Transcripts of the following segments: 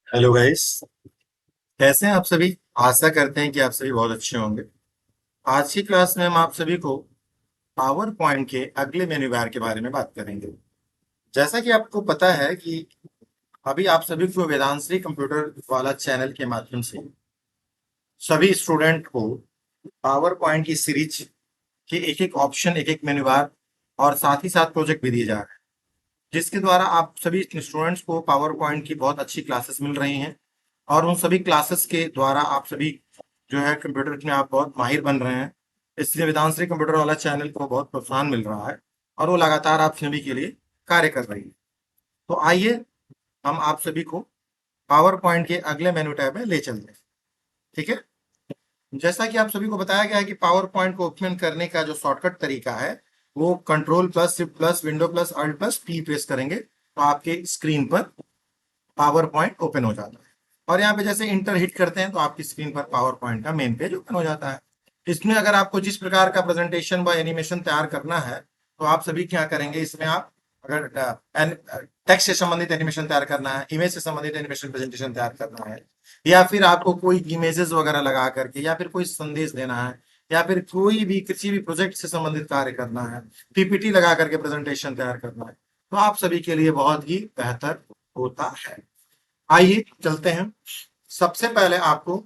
Hello guys. कैसे हैं आप सभी। आशा करते हैं कि आप सभी बहुत अच्छे होंगे। आज की क्लास में हम आप सभी को पावर पॉइंट के अगले मेन्यू बार के बारे में बात करेंगे। जैसा कि आपको पता है कि अभी आप सभी को वेदांश्री कंप्यूटर वाला चैनल के माध्यम से सभी स्टूडेंट को पावर पॉइंट की सीरीज के एक एक ऑप्शन, एक एक मेन्यू बार और साथ ही साथ प्रोजेक्ट भी दिए जा रहे हैं, जिसके द्वारा आप सभी स्टूडेंट्स को पावर पॉइंट की बहुत अच्छी क्लासेस मिल रही हैं। और उन सभी क्लासेस के द्वारा आप सभी जो है कंप्यूटर में आप बहुत माहिर बन रहे हैं। इसलिए वेदांश्री कंप्यूटर वाला चैनल को बहुत प्रोत्साहन मिल रहा है और वो लगातार आप सभी के लिए कार्य कर रही है। तो आइए हम आप सभी को पावर पॉइंट के अगले मेनू टैब में ले चलते हैं। ठीक है। जैसा कि आप सभी को बताया गया है कि पावर पॉइंट को ओपन करने का जो शॉर्टकट तरीका है वो control plus shift plus window plus alt plus P press करेंगे तो आपके स्क्रीन पर पावर पॉइंट ओपन हो जाता है। और यहाँ पे जैसे इंटर हिट करते हैं तो आपकी स्क्रीन पर पावर पॉइंट का मेन पेज ओपन हो जाता है। इसमें अगर आपको जिस प्रकार का प्रेजेंटेशन व एनिमेशन तैयार करना है तो आप सभी क्या करेंगे, इसमें आप अगर टेक्स्ट से संबंधित एनिमेशन तैयार करना है, इमेज से संबंधित एनिमेशन प्रेजेंटेशन तैयार करना है, या फिर आपको कोई इमेजेस वगैरह लगा करके या फिर कोई संदेश देना है, या फिर कोई भी किसी भी प्रोजेक्ट से संबंधित कार्य करना है, पीपीटी लगा करके प्रेजेंटेशन तैयार करना है, तो आप सभी के लिए बहुत ही बेहतर होता है। आइए चलते हैं। सबसे पहले आपको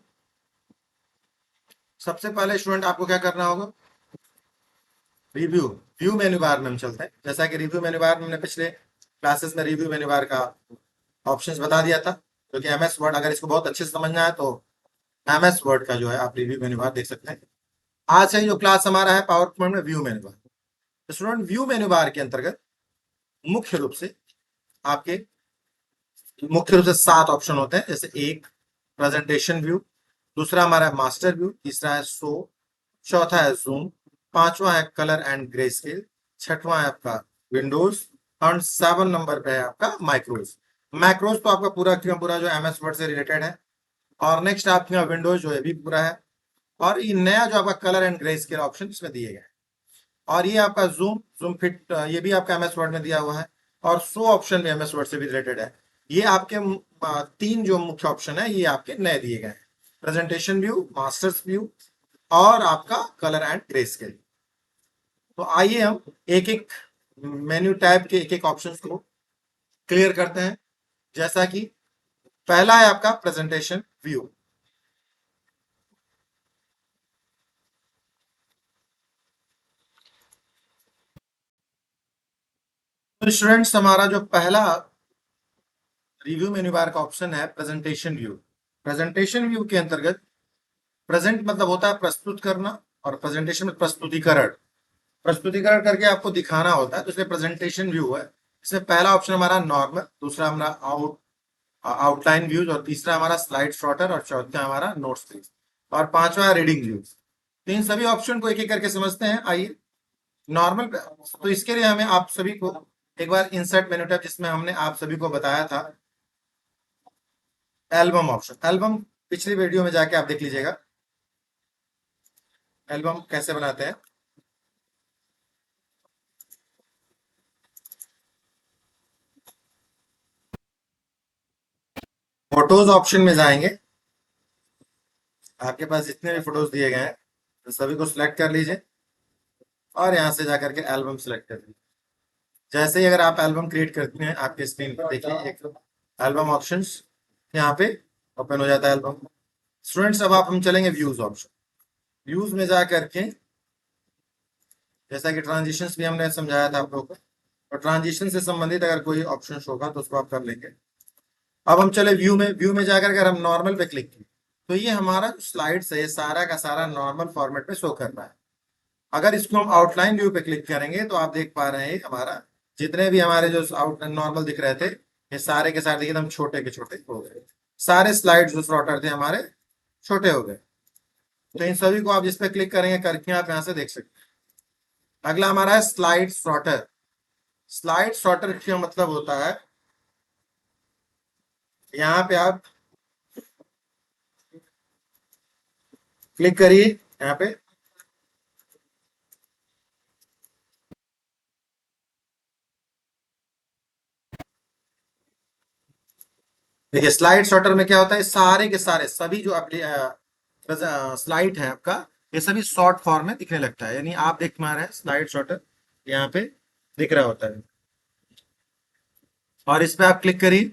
सबसे पहले स्टूडेंट आपको क्या करना होगा, रिव्यू व्यू मेन्यू बार में हम चलते हैं। जैसा कि रिव्यू मेन्यू बार में हमने पिछले क्लासेस में रिव्यू मेन्यू बार का ऑप्शंस बता दिया था, क्योंकि एमएस वर्ड अगर इसको बहुत अच्छे से समझना है तो एमएस वर्ड का जो है आप रिव्यू मेन्यू बार देख सकते हैं। आज से जो क्लास हमारा है पावर पॉइंट में व्यू मेन्यू बार। तो स्टूडेंट व्यू मेन्यू बार के अंतर्गत मुख्य रूप से आपके मुख्य रूप से 7 ऑप्शन होते हैं। जैसे एक प्रेजेंटेशन व्यू, दूसरा हमारा है मास्टर व्यू, तीसरा है शो, चौथा है जूम, पांचवा है कलर एंड ग्रे स्केल, छठवां है आपका विंडोज, और 7 नंबर पे है आपका माइक्रोज। मैक्रोज तो आपका पूरा का पूरा जो एमएस वर्ड से रिलेटेड है। और नेक्स्ट आपके यहाँ विंडोज जो है भी पूरा है। और ये नया जो आपका colour and grey scale option इसमें दिए गए हैं। और ये आपका जूम जूम फिट ये भी आपका एमएस वर्ड में दिया हुआ है। और शो ऑप्शन भी एमएस वर्ड से भी रिलेटेड है। ये आपके 3 जो मुख्य ऑप्शन है ये आपके नए दिए गए हैं, प्रेजेंटेशन व्यू, मास्टर्स व्यू और आपका कलर एंड ग्रे स्केल। तो आइए हम एक एक मेन्यू टैब के एक एक ऑप्शन को क्लियर करते हैं। जैसा कि पहला है आपका प्रेजेंटेशन व्यू। तो स्टूडेंट्स हमारा जो पहला रिव्यू मेन्यू बार का ऑप्शन है प्रेजेंटेशन व्यू। प्रेजेंटेशन व्यू के अंतर्गत प्रेजेंट मतलब होता है प्रस्तुत करना, और प्रेजेंटेशन में प्रस्तुतिकरण, प्रस्तुतिकरण करके आपको दिखाना होता है, तो इसलिए प्रेजेंटेशन व्यू है। इसमें पहला ऑप्शन हमारा नॉर्मल, दूसरा हमारा आउटलाइन व्यूज, और तीसरा हमारा स्लाइड शॉर्टर, और चौथा हमारा नोट्स व्यूज, और पांचवा रीडिंग व्यूज। तो इन सभी ऑप्शन को एक एक करके समझते हैं। आइए नॉर्मल तो इसके लिए हमें आप सभी को एक बार इंसर्ट मेन्यू टैब, जिसमें हमने आप सभी को बताया था एल्बम ऑप्शन, एल्बम पिछली वीडियो में जाके आप देख लीजिएगा एल्बम कैसे बनाते हैं। फोटोज ऑप्शन में जाएंगे, आपके पास जितने भी फोटोज दिए गए हैं तो सभी को सिलेक्ट कर लीजिए और यहाँ से जाकर के एल्बम सिलेक्ट कर लीजिए। जैसे ही अगर आप एल्बम क्रिएट करते हैं आपके स्क्रीन पर देखिए एक एल्बम ऑप्शंस यहाँ पे ओपन हो जाता है एल्बम। स्टूडेंट्स अब आप हम चलेंगे व्यूज ऑप्शन। व्यूज में जा करके जैसा कि ट्रांजिशंस भी हमने समझाया था आप लोगों को, और ट्रांजिशन से संबंधित अगर कोई ऑप्शन होगा तो उसको आप कर लेंगे। अब हम चले व्यू में। व्यू में जाकर अगर हम नॉर्मल पे क्लिक किए तो ये हमारा जो स्लाइड्स है ये सारा का सारा नॉर्मल फॉर्मेट में शो कर रहा है। अगर इसको हम आउटलाइन व्यू पे क्लिक करेंगे तो आप देख पा रहे हैं हमारा जितने भी हमारे जो आउट नॉर्मल दिख रहे थे ये सारे के सारे एकदम छोटे के छोटे हो गए। सारे स्लाइड जो स्लॉटर थे हमारे छोटे हो गए। तो इन सभी को आप जिस पे क्लिक करेंगे करके आप यहाँ से देख सकते हैं। अगला हमारा है स्लाइड सॉर्टर। स्लाइड सॉर्टर का मतलब होता है यहाँ पे आप क्लिक करिए यहाँ पे, देखिए स्लाइड शॉटर में क्या होता है, सारे के सारे सभी जो स्लाइड है आपका, ये सभी शॉर्ट फॉर्म में दिखने लगता है। यानी आप देख पा रहे हैं स्लाइड शॉटर यहाँ पे दिख रहा होता है, और इस पे आप क्लिक करिए।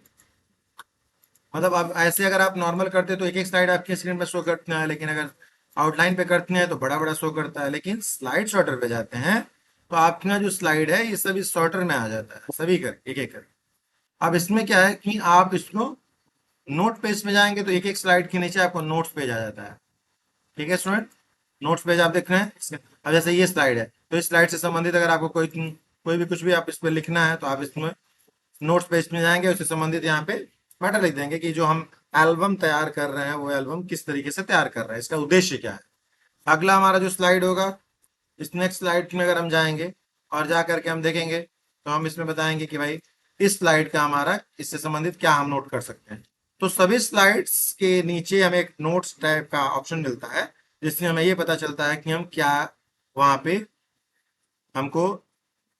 मतलब आप ऐसे अगर आप नॉर्मल करते हैं तो एक एक स्लाइड आपकी स्क्रीन पे शो करते हैं, लेकिन अगर आउटलाइन पे करते हैं तो बड़ा बड़ा शो करता है। लेकिन स्लाइड शॉर्टर पे जाते हैं तो आपका जो स्लाइड है ये सभी शॉर्टर में आ जाता है, सभी कर एक एक कर। अब इसमें क्या है कि आप इसको नोट पेज में जाएंगे तो एक एक स्लाइड के नीचे आपको नोट्स पेज आ जाता है। ठीक है स्टूडेंट, नोट्स पेज आप देख रहे हैं अब जैसे ये स्लाइड है तो इस स्लाइड से संबंधित अगर आपको कोई कोई भी कुछ भी आप इस पर लिखना है तो आप इसमें नोट्स पेज में जाएंगे, उससे संबंधित यहाँ पे मैटर लिख देंगे कि जो हम एल्बम तैयार कर रहे हैं वो एल्बम किस तरीके से तैयार कर रहे हैं, इसका उद्देश्य क्या है। अगला हमारा जो स्लाइड होगा, इस नेक्स्ट स्लाइड में अगर हम जाएंगे और जा करके हम देखेंगे तो हम इसमें बताएंगे कि भाई इस स्लाइड का हमारा इससे संबंधित क्या हम नोट कर सकते हैं। तो सभी स्लाइड्स के नीचे हमें एक नोट्स टाइप का ऑप्शन मिलता है, जिससे हमें ये पता चलता है कि हम क्या वहां पे हमको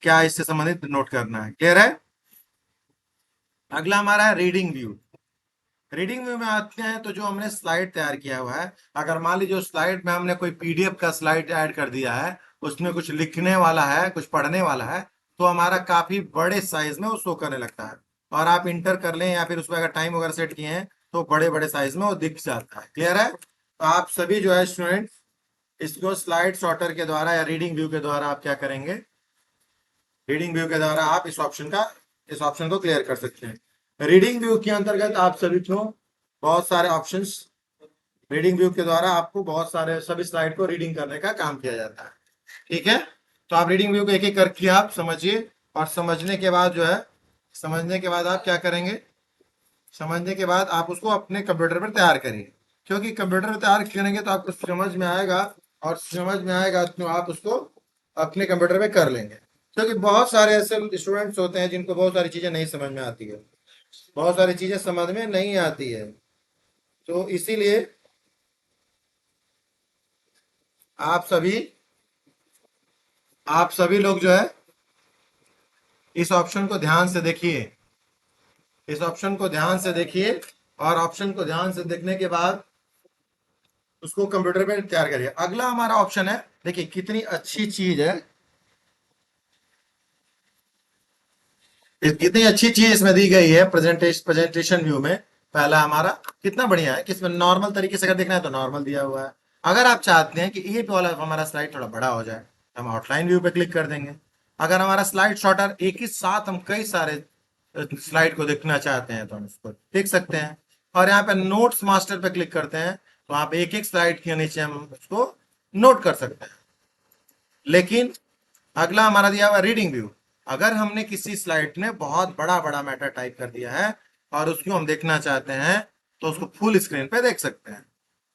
क्या इससे संबंधित नोट करना है। क्लियर है। अगला हमारा है रीडिंग व्यू। रीडिंग व्यू में आते हैं तो जो हमने स्लाइड तैयार किया हुआ है, अगर मान लीजिए उस स्लाइड में हमने कोई पीडीएफ का स्लाइड ऐड कर दिया है, उसमें कुछ लिखने वाला है कुछ पढ़ने वाला है, तो हमारा काफी बड़े साइज में वो शो करने लगता है। और आप इंटर कर लें या फिर उस पर अगर टाइम वगैरह सेट किए हैं तो बड़े बड़े साइज में वो दिख जाता है। क्लियर है। तो आप सभी जो है स्टूडेंट इसको स्लाइड सॉर्टर के द्वारा या रीडिंग व्यू के द्वारा आप क्या करेंगे, रीडिंग व्यू के द्वारा आप इस ऑप्शन को क्लियर कर सकते हैं। रीडिंग व्यू के अंतर्गत आप सभी को बहुत सारे ऑप्शंस, रीडिंग व्यू के द्वारा आपको बहुत सारे सभी स्लाइड को रीडिंग करने का काम किया जाता है। ठीक है। तो आप रीडिंग व्यू को एक एक करके आप समझिए, और समझने के बाद जो है, समझने के बाद आप क्या करेंगे, समझने के बाद आप उसको अपने कंप्यूटर पर तैयार करिए। क्योंकि कंप्यूटर पर तैयार करेंगे तो आपको समझ में आएगा, और समझ में आएगा तो आप उसको अपने कंप्यूटर पे कर लेंगे। क्योंकि बहुत सारे ऐसे स्टूडेंट्स होते हैं जिनको बहुत सारी चीजें नहीं समझ में आती है, बहुत सारी चीजें समझ में नहीं आती है। तो इसीलिए आप सभी आप सभी लोग जो है इस ऑप्शन को ध्यान से देखिए, इस ऑप्शन को ध्यान से देखिए, और ऑप्शन को ध्यान से देखने के बाद उसको कंप्यूटर पे तैयार करिए। अगला हमारा ऑप्शन है, देखिए कितनी अच्छी चीज है, कितनी अच्छी चीज इसमें दी गई है प्रेजेंटेशन व्यू में। पहला हमारा कितना बढ़िया है कि इसमें नॉर्मल तरीके से अगर देखना है तो नॉर्मल दिया हुआ है। अगर आप चाहते हैं कि ये वाला हमारा स्लाइड थोड़ा बड़ा हो जाए तो हम आउटलाइन व्यू पे क्लिक कर देंगे। अगर हमारा स्लाइड शॉर्टर एक ही साथ हम कई सारे स्लाइड को देखना चाहते हैं तो हम उसको देख सकते हैं। और यहाँ पे नोट्स मास्टर पे क्लिक करते हैं तो वहां पे एक एक स्लाइड के नीचे हम उसको नोट कर सकते हैं। लेकिन अगला हमारा दिया हुआ रीडिंग व्यू। अगर हमने किसी स्लाइड में बहुत बड़ा बड़ा मैटर टाइप कर दिया है और उसको हम देखना चाहते हैं तो उसको फुल स्क्रीन पे देख सकते हैं।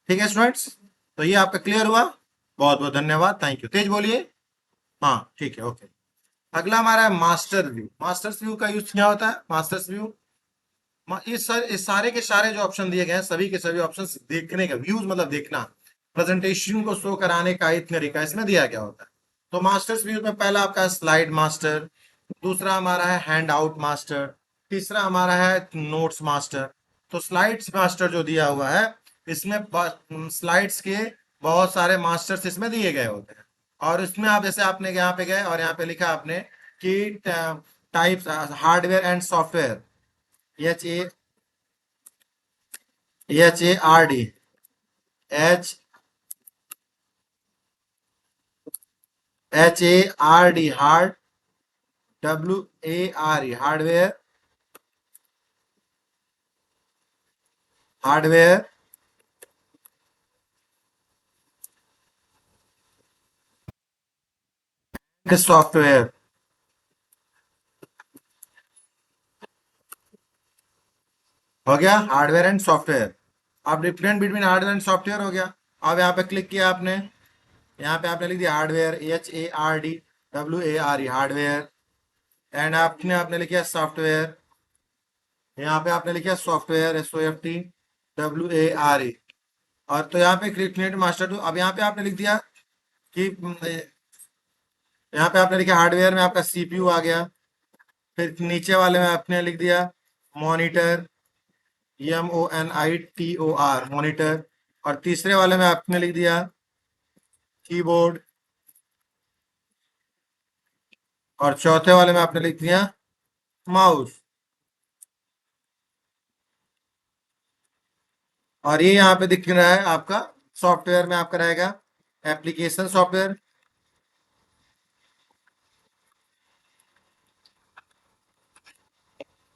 ठीक है स्टूडेंट्स, तो ये आपका क्लियर हुआ। बहुत बहुत धन्यवाद, थैंक यू। तेज बोलिए। हाँ ठीक है, ओके। अगला हमारा है मास्टर व्यू। मास्टर्स व्यू का यूज क्या होता है, मास्टर्स व्यू इस सारे के सारे जो ऑप्शन दिए गए हैं सभी के सभी ऑप्शन देखने का, व्यूज मतलब देखना, प्रेजेंटेशन को शो कराने का एक तरीका इसमें दिया गया होता है। तो मास्टर्स व्यू में पहला आपका स्लाइड मास्टर, दूसरा हमारा है हैंड आउट मास्टर, तीसरा हमारा है नोट्स मास्टर। तो स्लाइड्स मास्टर जो दिया हुआ है इसमें स्लाइड्स के बहुत सारे मास्टर्स इसमें दिए गए होते हैं। और इसमें आप जैसे आपने यहाँ पे गए और यहाँ पे लिखा आपने कि types hardware and software, H A HARD, HARD, hard, WARE hardware, hardware software हो गया, हार्डवेयर एंड सॉफ्टवेयर। अब different between hardware and software हो गया। अब यहाँ पे क्लिक किया आपने, यहाँ पे आपने लिख दिया hardware, HARD, WARE hardware, and आपने आपने लिखा सॉफ्टवेयर, यहाँ पे आपने लिखा सॉफ्टवेयर, SOFT, WARE। और तो यहाँ पे क्रिएट मास्टर टू, अब यहाँ पे आपने लिख दिया कि यहाँ पे आपने लिखा हार्डवेयर में आपका CPU आ गया, फिर नीचे वाले में आपने लिख दिया मॉनिटर, MONITOR मॉनिटर। और तीसरे वाले में आपने लिख दिया कीबोर्ड। और चौथे वाले में आपने लिख दिया माउस। और ये यहाँ पे दिख रहा है आपका सॉफ्टवेयर में आपका रहेगा एप्लीकेशन सॉफ्टवेयर।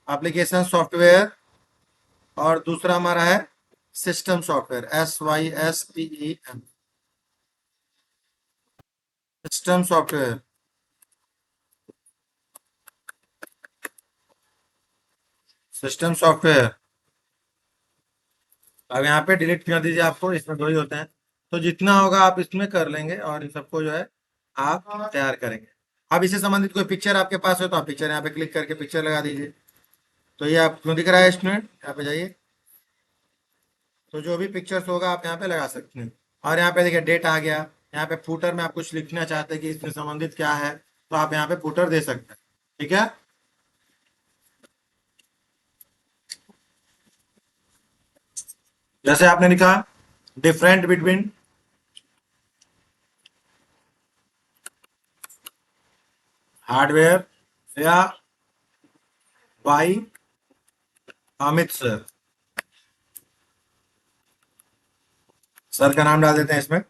Application software. और दूसरा हमारा है system software, SYSTEM, system software. System software. अब यहाँ पे डिलीट कर दीजिए, आपको इसमें दो ही होते हैं, तो जितना होगा आप इसमें कर लेंगे और इन सबको जो है आप तैयार करेंगे। अब इससे संबंधित कोई पिक्चर आपके पास है तो आप पिक्चर यहाँ पे क्लिक करके पिक्चर लगा दीजिए। तो ये आपको दिख रहा है स्टूडेंट, यहाँ पे जाइए। तो जो भी पिक्चर्स होगा आप यहाँ पे लगा सकते हैं। और यहाँ पे देखिए डेट आ गया। यहाँ पे फूटर में आप कुछ लिखना चाहते हैं कि इससे संबंधित क्या है, तो आप यहाँ पे फूटर दे सकते हैं। ठीक है। जैसे आपने लिखा डिफरेंट बिटवीन हार्डवेयर या बाई अमित सर। सर का नाम डाल देते हैं इसमें।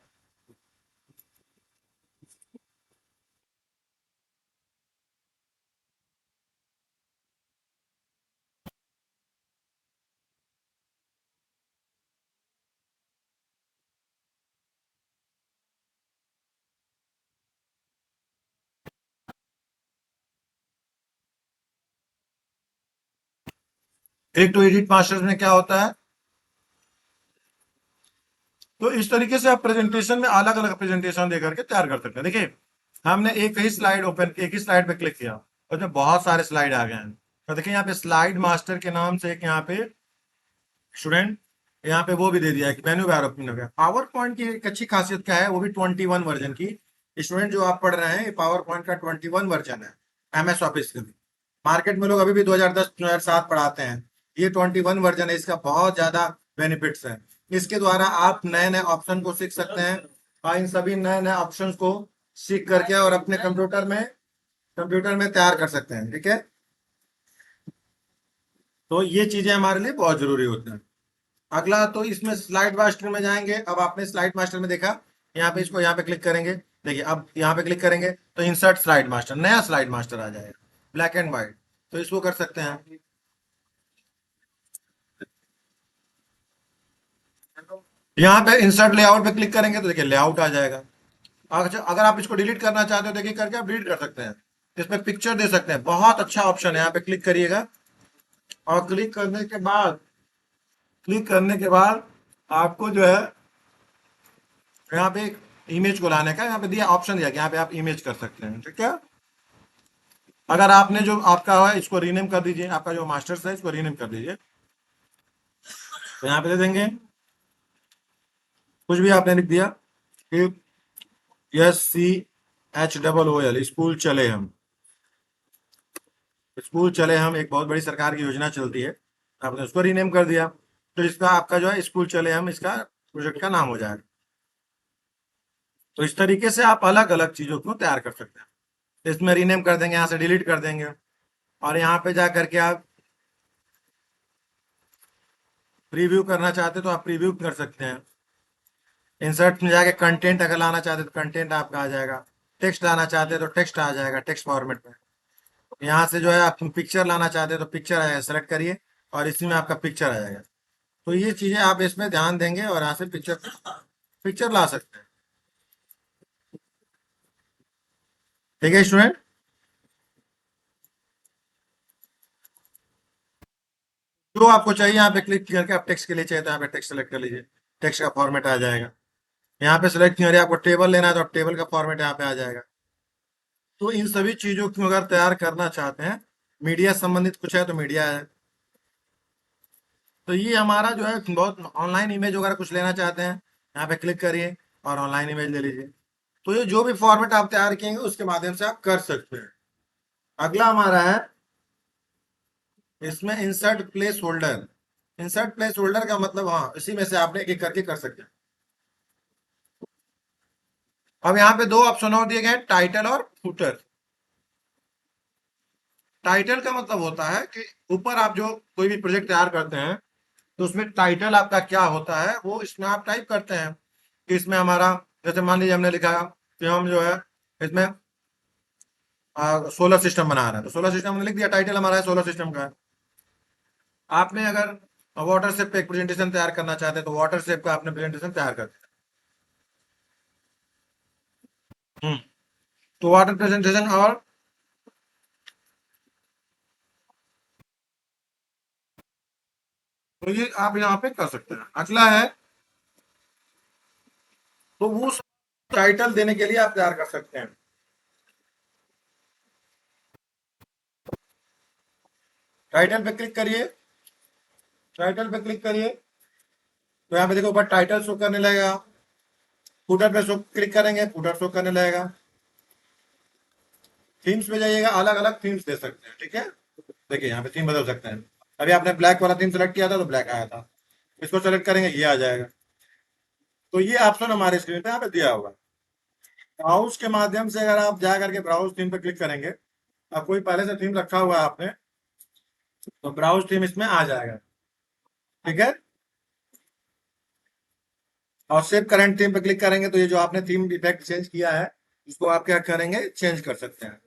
क्लिक टू एडिट मास्टर्स में क्या होता है, तो इस तरीके से आप प्रेजेंटेशन में अलग अलग प्रेजेंटेशन दे करके तैयार कर सकते हैं। देखिए हमने एक ही स्लाइड ओपन, एक ही स्लाइड पे क्लिक किया और उसमें बहुत सारे स्लाइड आ गए हैं। तो देखिए यहाँ पे स्लाइड मास्टर के नाम से एक यहाँ पे स्टूडेंट यहाँ पे वो भी दे दिया है कि मेन्यू बार ओपन हो गया। पावर पॉइंट की एक अच्छी खासियत क्या है, वो भी 21 वर्जन की। स्टूडेंट जो आप पढ़ रहे हैं, ये पावर पॉइंट का 21 वर्जन है MS ऑफिस का। मार्केट में लोग अभी भी 2010 2007 पढ़ाते हैं, ये 21 वर्जन है, इसका बहुत ज्यादा बेनिफिट्स है। इसके द्वारा आप नए नए ऑप्शन को सीख सकते हैं और इन सभी नए नए ऑप्शन को सीख करके और अपने कंप्यूटर में तैयार कर सकते हैं। ठीक है। तो ये चीजें हमारे लिए बहुत जरूरी होती हैं। अगला तो इसमें स्लाइड मास्टर में जाएंगे। अब आपने स्लाइड मास्टर में देखा, यहाँ पे इसको यहाँ पे क्लिक करेंगे। देखिए अब यहाँ पे क्लिक करेंगे तो इंसर्ट स्लाइड मास्टर, नया स्लाइड मास्टर आ जाएगा ब्लैक एंड व्हाइट। तो इसको कर सकते हैं। यहाँ पे इंसर्ट लेआउट पे क्लिक करेंगे तो देखिए लेआउट आ जाएगा। अच्छा अगर आप इसको डिलीट करना चाहते हो, देखिए करके आप डिलीट कर सकते हैं। इसमें पिक्चर दे सकते हैं, बहुत अच्छा ऑप्शन है। यहाँ पे क्लिक करिएगा और क्लिक करने के बाद आपको जो है यहाँ पे इमेज को लाने का यहाँ पे दिया ऑप्शन दिया कि यहाँ पे आप इमेज कर सकते हैं। ठीक है। अगर आपने जो आपका है इसको रीनेम कर दीजिए, आपका जो मास्टर्स है इसको रीनेम कर दीजिए। तो यहाँ पे दे देंगे कुछ भी आपने लिख दिया कि SCHOOL, स्कूल चले हम। स्कूल चले हम एक बहुत बड़ी सरकार की योजना चलती है, आपने उसको रीनेम कर दिया तो इसका आपका जो है स्कूल चले हम, इसका प्रोजेक्ट का नाम हो जाएगा। तो इस तरीके से आप अलग अलग चीजों को तैयार कर सकते हैं। इसमें रीनेम कर देंगे, यहाँ से डिलीट कर देंगे और यहाँ पे जा करके आप प्रीव्यू करना चाहते तो आप प्रीव्यू कर सकते हैं। इंसर्ट में जाके कंटेंट अगर लाना चाहते तो कंटेंट आपका आ जाएगा। टेक्स्ट लाना चाहते तो टेक्स्ट आ जाएगा टेक्स्ट फॉर्मेट में। यहाँ से जो है आप पिक्चर लाना चाहते तो पिक्चर आ जाएगा, सेलेक्ट करिए और इसी में आपका पिक्चर आ जाएगा। तो ये चीजें आप इसमें ध्यान देंगे और यहाँ से पिक्चर पिक्चर ला सकते हैं। ठीक है स्टूडेंट। जो आपको चाहिए यहाँ पे क्लिक करके आप टेक्स्ट के लिए चाहिए तो यहाँ पे टेक्स्ट सेलेक्ट कर लीजिए, टेक्स्ट का फॉर्मेट आ जाएगा। यहाँ पे सेलेक्ट करिए, आपको टेबल लेना है तो टेबल का फॉर्मेट यहाँ पे आ जाएगा। तो इन सभी चीजों को अगर तैयार करना चाहते हैं, मीडिया संबंधित कुछ है तो मीडिया है। तो ये हमारा जो है बहुत ऑनलाइन इमेज वगैरह कुछ लेना चाहते हैं, यहाँ पे क्लिक करिए और ऑनलाइन इमेज ले लीजिए। तो ये जो भी फॉर्मेट आप तैयार किएंगे उसके माध्यम से आप कर सकते हैं। अगला हमारा है इसमें insert place holder. Insert place holder का मतलब हाँ इसी में से आपने एक एक करके कर सकते हैं। अब यहाँ पे दो ऑप्शन और दिए गए हैं, टाइटल और फुटर। टाइटल का मतलब होता है कि ऊपर आप जो कोई भी प्रोजेक्ट तैयार करते हैं तो उसमें टाइटल आपका क्या होता है वो इसमें आप टाइप करते हैं कि इसमें हमारा, जैसे मान लीजिए हमने लिखा कि हम जो है इसमें सोलर सिस्टम बना रहे हैं, तो सोलर सिस्टम हमने लिख दिया, टाइटल हमारा है सोलर सिस्टम का है। आपने अगर वाटर शेप पे एक प्रेजेंटेशन तैयार करना चाहते हैं तो वाटर शेप का आपने प्रेजेंटेशन तैयार कर दिया। तो वाटर प्रेजेंटेशन और तो ये आप यहाँ पे कर सकते हैं। अगला है, तो वो टाइटल देने के लिए आप तैयार कर सकते हैं। टाइटल पे क्लिक करिए, टाइटल पे क्लिक करिए तो यहाँ पे देखो ऊपर टाइटल शो करने लगेगा। फुटर पे शो क्लिक करेंगे, फुटर शो करने लगेगा। थीम्स पे जाइएगा, अलग अलग थीम्स दे सकते हैं, ठीक है। देखिए यहाँ पे थीम बदल सकते हैं। अभी आपने ब्लैक वाला थीम सेलेक्ट किया था तो ब्लैक आया था, इसको सेलेक्ट करेंगे ये आ जाएगा। तो ये ऑप्शन हमारे स्क्रीन पे यहाँ पे दिया हुआ है। ब्राउज के माध्यम से अगर आप जा करके ब्राउज थीम पे क्लिक करेंगे, अब कोई पहले से थीम रखा हुआ है आपने तो ब्राउज थीम इसमें आ जाएगा, ठीक है। और सेव करंट थीम पे क्लिक करेंगे तो ये जो आपने थीम इफेक्ट चेंज किया है इसको आप क्या करेंगे, चेंज कर सकते हैं।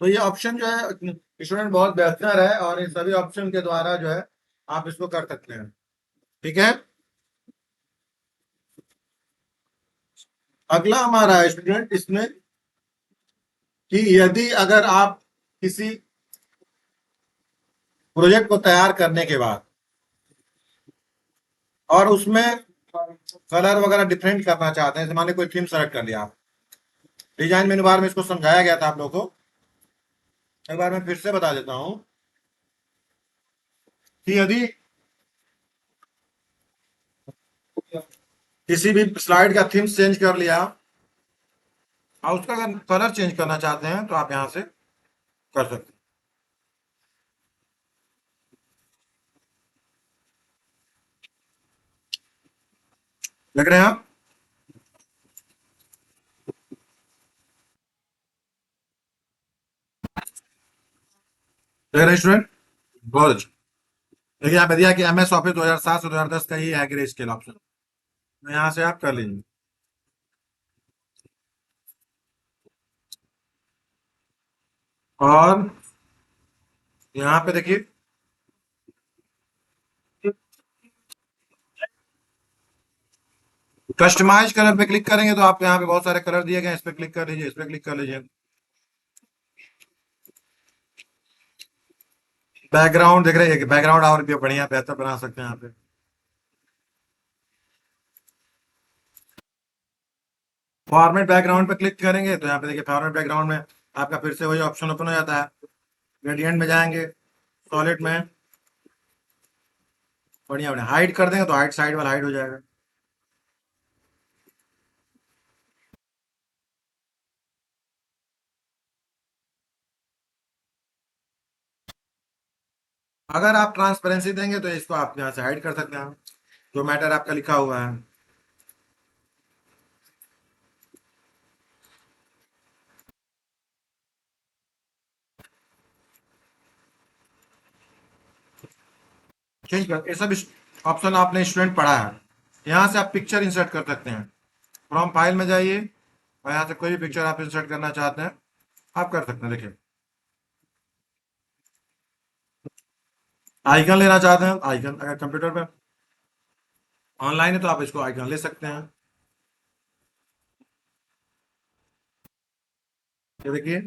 तो ये ऑप्शन जो है स्टूडेंट बहुत बेहतर है और इन सभी ऑप्शन के द्वारा जो है आप इसको कर सकते हैं, ठीक है। अगला हमारा स्टूडेंट इसमें कि यदि अगर आप किसी प्रोजेक्ट को तैयार करने के बाद और उसमें कलर वगैरह डिफरेंट करना चाहते हैं, जैसे मान लीजिए कोई थीम सेलेक्ट कर लिया आप, डिजाइन मेनू बार में इसको समझाया गया था आप लोगों को, एक बार मैं फिर से बता देता हूँ कि यदि किसी भी स्लाइड का थीम चेंज कर लिया और उसका अगर कलर चेंज करना चाहते हैं तो आप यहाँ से कर सकते हैं। देख रहे हैं आप, देख रहे हैं स्टूडेंट, बहुत अच्छा। देखिए यहाँ पे दिया कि MS ऑफिस 2007 से 2010 का ही है ग्रे स्केल ऑप्शन, तो यहाँ से आप कर लीजिए। और यहाँ पे देखिए कस्टमाइज कलर पे क्लिक करेंगे तो आपको यहाँ पे बहुत सारे कलर दिए गए हैं, इस पे क्लिक कर लीजिए, इस पे क्लिक कर लीजिए। बैकग्राउंड देख रहे हैं, बैकग्राउंड और भी बढ़िया बेहतर बना सकते हैं यहाँ पे। फॉर्मेट बैकग्राउंड पे क्लिक करेंगे तो यहाँ पे देखिए फॉर्मेट बैकग्राउंड में आपका फिर से वही ऑप्शन ओपन हो जाता है। ग्रेडियंट में जाएंगे, सॉलिड में, बढ़िया बढ़िया हाइड कर देंगे तो हाइट साइड वाला हाइड हो जाएगा। अगर आप ट्रांसपेरेंसी देंगे तो इसको आप यहाँ से हाइड कर सकते हैं, जो मैटर आपका लिखा हुआ है। चेंज कर, ये सब ऑप्शन आपने स्टूडेंट पढ़ा है। यहाँ से आप पिक्चर इंसर्ट कर सकते हैं। फ्रॉम फाइल में जाइए और यहाँ से कोई भी पिक्चर आप इंसर्ट करना चाहते हैं आप कर सकते हैं। देखिए आइकन लेना चाहते हैं, आइकन अगर कंप्यूटर पे ऑनलाइन है तो आप इसको आइकन ले सकते हैं। ये देखिए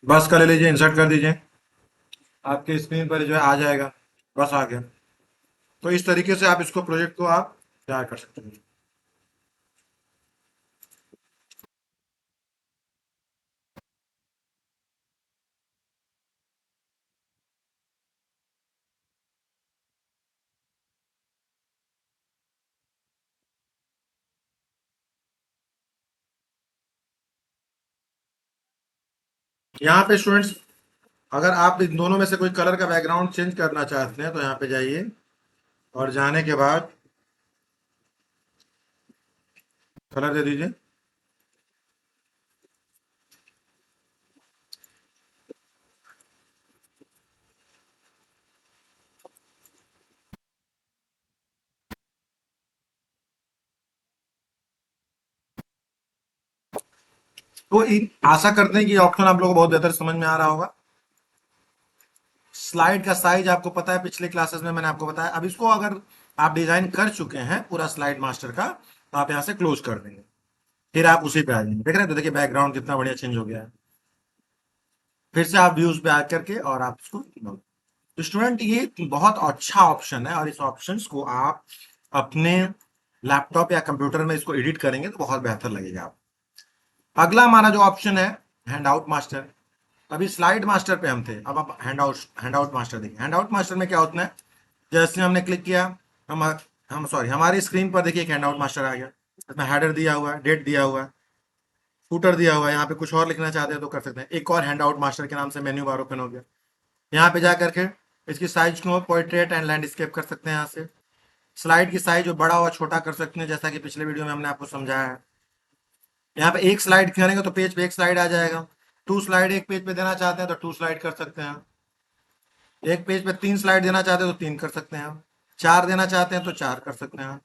बस का ले लीजिए, इंसर्ट कर दीजिए, आपके स्क्रीन पर जो है आ जाएगा, बस आ गया। तो इस तरीके से आप इसको प्रोजेक्ट को आप तैयार कर सकते हैं। यहाँ पे स्टूडेंट्स अगर आप इन दोनों में से कोई कलर का बैकग्राउंड चेंज करना चाहते हैं तो यहाँ पे जाइए और जाने के बाद कलर दे दीजिए। तो आशा करते हैं कि ऑप्शन आप लोगों को बहुत बेहतर समझ में आ रहा होगा। स्लाइड का साइज आपको पता है, पिछले क्लासेस में मैंने आपको बताया। अब इसको अगर आप डिजाइन कर चुके हैं पूरा स्लाइड मास्टर का, तो आप यहाँ से क्लोज कर देंगे, फिर आप उसी पे आ जाएंगे। देख रहे हैं, तो देखिए बैकग्राउंड कितना बढ़िया चेंज हो गया है। फिर से आप व्यूज पे आकर के और आप इसको, तो स्टूडेंट ये बहुत अच्छा ऑप्शन है, और इस ऑप्शन को आप अपने लैपटॉप या कंप्यूटर में इसको एडिट करेंगे तो बहुत बेहतर लगेगा आप। अगला हमारा जो ऑप्शन है, हैंड आउट मास्टर। अभी स्लाइड मास्टर पे हम थे, अब आप हैंड आउट मास्टर देखिए। हैंड आउट मास्टर में क्या होता है, जैसे हमने क्लिक किया, हम हम सॉरी हमारी स्क्रीन पर देखिए एक हैंड आउट मास्टर आ गया। इसमें हेडर दिया हुआ है, डेट दिया हुआ है, फूटर दिया हुआ है। यहाँ पे कुछ और लिखना चाहते हैं तो कर सकते हैं। एक और हैंड आउट मास्टर के नाम से मेन्यू बार ओपन हो गया। यहाँ पे जा करके इसकी साइज को पोर्ट्रेट एंड लैंडस्केप कर सकते हैं। यहाँ से स्लाइड की साइज जो बड़ा हुआ छोटा कर सकते हैं, जैसा कि पिछले वीडियो में हमने आपको समझाया है। यहाँ पे एक स्लाइड करेंगे तो पेज पे एक स्लाइड आ जाएगा। टू स्लाइड एक पेज पे देना चाहते हैं तो टू स्लाइड कर सकते हैं। एक पेज पे तीन स्लाइड देना चाहते हैं तो तीन कर सकते हैं। चार देना चाहते हैं तो चार कर सकते हैं।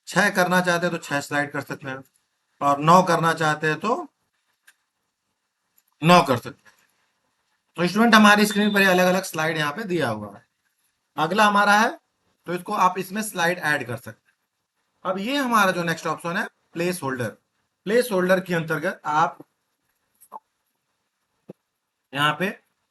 छह करना चाहते हैं तो छह स्लाइड कर सकते हैं। और नौ करना चाहते हैं तो नौ कर सकते हैं। तो स्टूडेंट हमारी स्क्रीन पर अलग अलग स्लाइड यहाँ पे दिया हुआ है। अगला हमारा है, तो इसको आप इसमें स्लाइड ऐड कर सकते हैं। अब ये हमारा जो नेक्स्ट ऑप्शन है, प्लेस होल्डर। प्लेस होल्डर के अंतर्गत आप यहाँ पे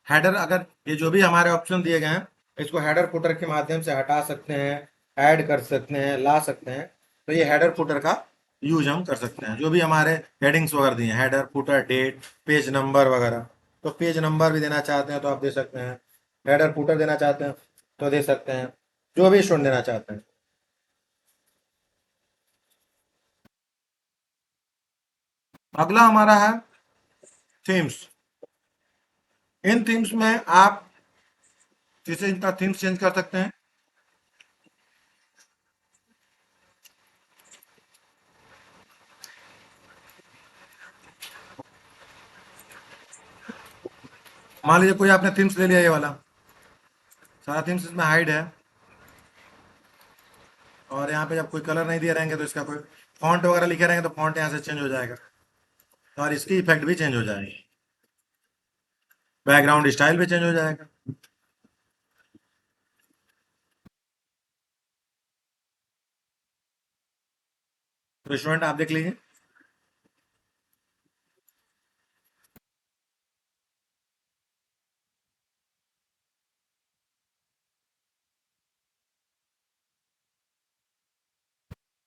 हेडर, अगर ये जो भी हमारे ऑप्शन दिए गए हैं, इसको हेडर फुटर के माध्यम से हटा सकते हैं, ऐड कर सकते हैं, ला सकते हैं। तो ये हेडर फुटर का यूज हम कर सकते हैं। जो भी हमारे हेडिंग्स वगैरह दिए हैं, header footer, date, page number वगैरह, तो पेज नंबर भी देना चाहते हैं तो आप दे सकते हैं। हेडर फुटर देना चाहते हैं तो दे सकते हैं, जो भी स्टूडेंट देना चाहते हैं। अगला हमारा है थीम्स। इन थीम्स में आप जैसे इनका थीम्स चेंज कर सकते हैं। मान लीजिए कोई आपने थीम्स ले लिया, ये वाला सारा थीम्स इसमें हाइड है, और यहाँ पे जब कोई कलर नहीं दिए रहेंगे तो इसका कोई फॉन्ट वगैरह लिखे रहेंगे तो फॉन्ट यहाँ से चेंज हो जाएगा, और इसकी इफेक्ट भी चेंज हो जाएगी, बैकग्राउंड स्टाइल भी चेंज हो जाएगा। तो स्टूडेंट आप देख लीजिए।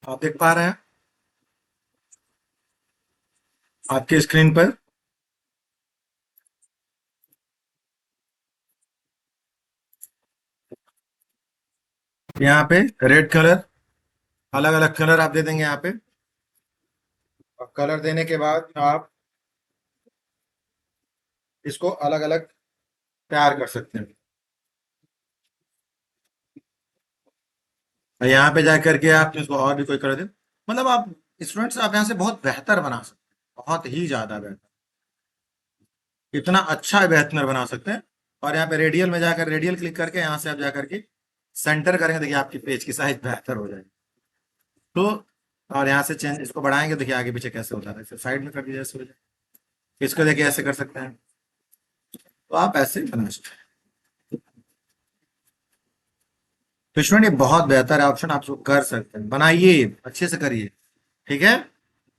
आप देख पा रहे हैं आपके स्क्रीन पर, यहाँ पे रेड कलर, अलग अलग कलर आप दे देंगे यहाँ पे। और कलर देने के बाद आप इसको अलग अलग तैयार कर सकते हैं। और यहाँ पे जा करके आप इसको और भी कोई कलर दे, मतलब आप स्टूडेंट्स आप यहाँ से बहुत बेहतर बना सकते हैं, बहुत ही ज्यादा बेहतर, इतना अच्छा बेहतर बना सकते हैं। और यहाँ पे रेडियल में जाकर रेडियल क्लिक करके यहाँ से आप जाकर के सेंटर करेंगे, देखिए आपकी पेज की साइज बेहतर हो जाएगी। तो और यहाँ से चेंज इसको बढ़ाएंगे, देखिए आगे पीछे कैसे होता है, साइड में कर दीजिए ऐसे हो जाए। इसको देखिए ऐसे कर सकते हैं। तो आप ऐसे ही बना सकते हैं। तो स्टूडेंट ये बहुत बेहतर है ऑप्शन, आप इसको कर सकते हैं, बनाइए अच्छे से करिए। ठीक है,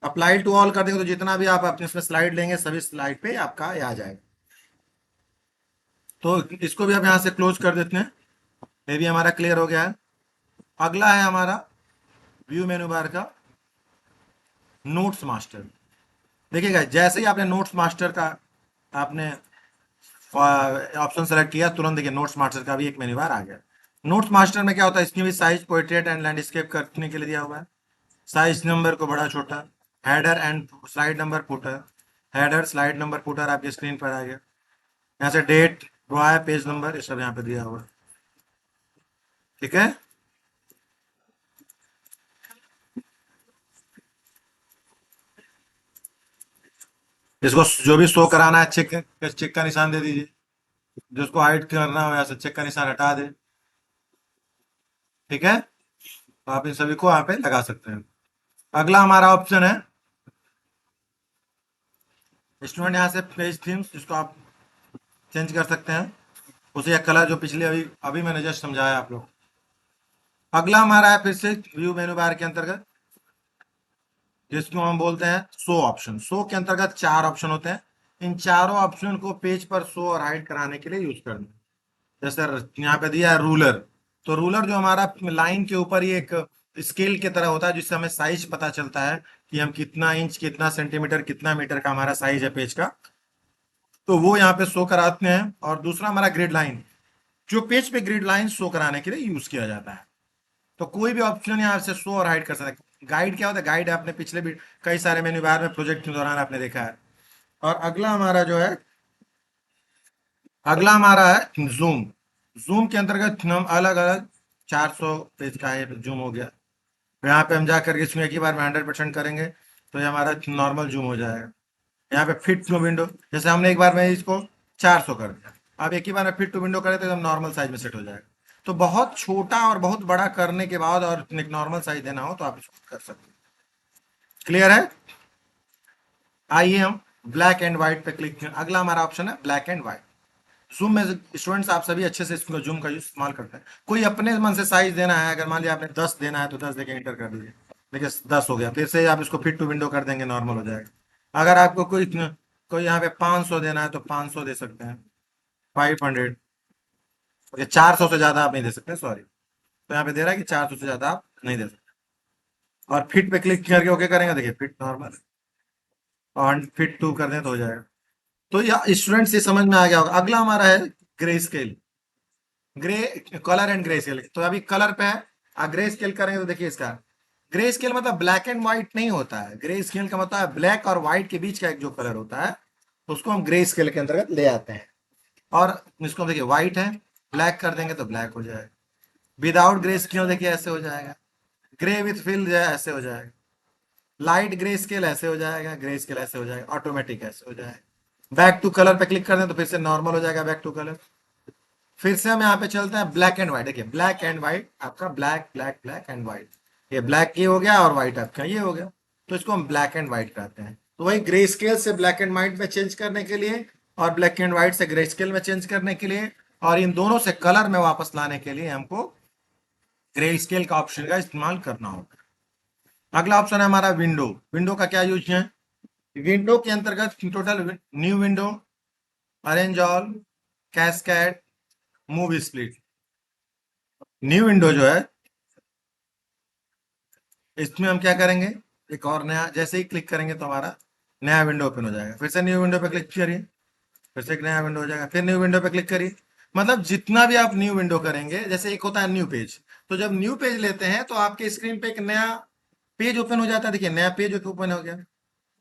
अप्लाई टू ऑल कर देंगे तो जितना भी आप अपने इसमें स्लाइड लेंगे सभी स्लाइड पे आपका ये आ जाएगा। तो इसको भी आप यहाँ से क्लोज कर देते हैं। ये भी हमारा क्लियर हो गया है। अगला है हमारा व्यू मेनू बार का नोट्स मास्टर। देखिएगा, जैसे ही आपने नोट्स मास्टर का आपने ऑप्शन सेलेक्ट किया, तुरंत देखिए नोट्स मास्टर का भी एक मेन्यू बार आ गया। नोट्स मास्टर में क्या होता है, इसकी भी साइज पोर्ट्रेट एंड लैंडस्केप करने के लिए दिया हुआ है। साइज नंबर को बड़ा छोटा, header and slide number footer, header slide number footer आपकी स्क्रीन पर आ गया। यहाँ से डेट वो आया पेज नंबर, ये सब यहाँ पे दिया हुआ है। ठीक है, इसको जो भी शो कराना है चेक, चेक का निशान दे दीजिए। जिसको हाइड करना हो यहाँ से चेक का निशान हटा दे। ठीक है, तो आप इन सभी को यहाँ पे लगा सकते हैं। अगला हमारा ऑप्शन है स्टूडेंट, यहाँ से पेज थीम्स, जिसको आप चेंज कर सकते हैं उसी का कलर जो पिछले अभी अभी मैंने जस्ट समझाया आप लोग। अगला हमारा है फिर से व्यू मेनू बार के अंतर्गत, जिसको हम बोलते हैं शो ऑप्शन। शो के अंतर्गत चार ऑप्शन होते हैं। इन चारों ऑप्शन को पेज पर शो और हाइड कराने के लिए यूज करना है। जैसे यहाँ पे दिया है रूलर, तो रूलर जो हमारा लाइन के ऊपर ही एक स्केल की तरह होता है, जिससे हमें साइज पता चलता है कि हम कितना इंच, कितना सेंटीमीटर, कितना मीटर का हमारा साइज है पेज का, तो वो यहाँ पे शो कराते हैं। और दूसरा हमारा ग्रिड लाइन, जो पेज पे ग्रिड लाइन शो कराने के लिए यूज किया जाता है। तो कोई भी ऑप्शन यहाँ से शो और हाइड कर सकते हैं। गाइड क्या होता है, गाइड आपने पिछले भी कई सारे मेन्यू बार में प्रोजेक्ट के दौरान आपने देखा है। और अगला हमारा जो है, अगला हमारा है जूम। जूम के अंतर्गत हम अलग अलग 400 पेज का है जूम हो गया। यहाँ पे हम जा करके इसमें एक ही बार में 100% करेंगे तो ये हमारा नॉर्मल जूम हो जाएगा। यहाँ पे फिट टू विंडो, जैसे हमने एक बार में इसको 400 कर दिया, अब एक ही बार में फिट टू विंडो करें तो एकदम नॉर्मल साइज में सेट हो जाएगा। तो बहुत छोटा और बहुत बड़ा करने के बाद और एक नॉर्मल साइज देना हो तो आप इसको कर सकते हैं। क्लियर है? आइए हम ब्लैक एंड व्हाइट पे क्लिक करें। अगला हमारा ऑप्शन है ब्लैक एंड व्हाइट। जूम में स्टूडेंट्स आप सभी अच्छे से इसको जूम का इस्तेमाल करते हैं। कोई अपने मन से साइज देना है, अगर मान लिया आपने 10 देना है तो 10 देके एंटर कर दीजिए। देखिए 10 हो गया, फिर से आप इसको फिट टू विंडो कर देंगे, नॉर्मल हो जाएगा। अगर आपको कोई कोई यहाँ पे 500 देना है तो 500 दे सकते हैं, 500। ओके, 400 से ज्यादा आप नहीं दे सकते, सॉरी। तो यहाँ पे दे रहा है कि 400 से ज्यादा आप नहीं दे सकते। और फिट पे क्लिक करके ओके करेंगे, देखिए फिट नॉर्मल, और फिट टू कर दें तो हो जाएगा। तो यह स्टूडेंट्स ये समझ में आ गया होगा। अगला हमारा है grey scale, grey colour and grey scale. तो अभी कलर पे है, ग्रे स्केल करेंगे तो देखिए इसका ग्रे स्केल मतलब ब्लैक एंड व्हाइट नहीं होता है। ग्रे स्केल का मतलब है ब्लैक और व्हाइट के बीच का एक जो कलर होता है, तो उसको हम ग्रे स्केल के अंतर्गत ले आते हैं। और इसको देखिए व्हाइट है, ब्लैक कर देंगे तो ब्लैक हो जाएगा। विदाउट ग्रे स्केल देखिए ऐसे हो जाएगा। ग्रे विथ फिल जो है ऐसे हो जाएगा। लाइट ग्रे स्केल ऐसे हो जाएगा, ग्रे स्केल ऐसे हो जाएगा, ऑटोमेटिक ऐसे हो जाएगा। बैक टू कलर पे क्लिक कर दें तो फिर से नॉर्मल हो जाएगा बैक टू कलर। फिर से हम यहाँ पे चलते हैं ब्लैक एंड व्हाइट। देखिए ब्लैक एंड व्हाइट आपका, black black black and white, ये ब्लैक ये हो गया और व्हाइट आपका ये हो गया, तो इसको हम ब्लैक एंड व्हाइट कहते हैं। तो वही ग्रे स्केल से ब्लैक एंड व्हाइट में चेंज करने के लिए, और ब्लैक एंड व्हाइट से ग्रे स्केल में चेंज करने के लिए, और इन दोनों से कलर में वापस लाने के लिए हमको ग्रे स्केल का ऑप्शन का इस्तेमाल करना होगा। अगला ऑप्शन है हमारा विंडो। विंडो का क्या यूज है? विंडो के अंतर्गत total new window, arrange all, cascade, move split. New window जो है, इसमें हम क्या करेंगे, एक और नया, जैसे ही क्लिक करेंगे तो हमारा नया विंडो ओपन हो जाएगा। फिर से न्यू विंडो पे क्लिक करिए, फिर से एक नया विंडो हो जाएगा, फिर न्यू विंडो पे क्लिक करिए। मतलब जितना भी आप न्यू विंडो करेंगे, जैसे एक होता है न्यू पेज, तो जब न्यू पेज लेते हैं तो आपके स्क्रीन पे एक नया पेज ओपन हो जाता है। देखिए नया पेज ओपन हो गया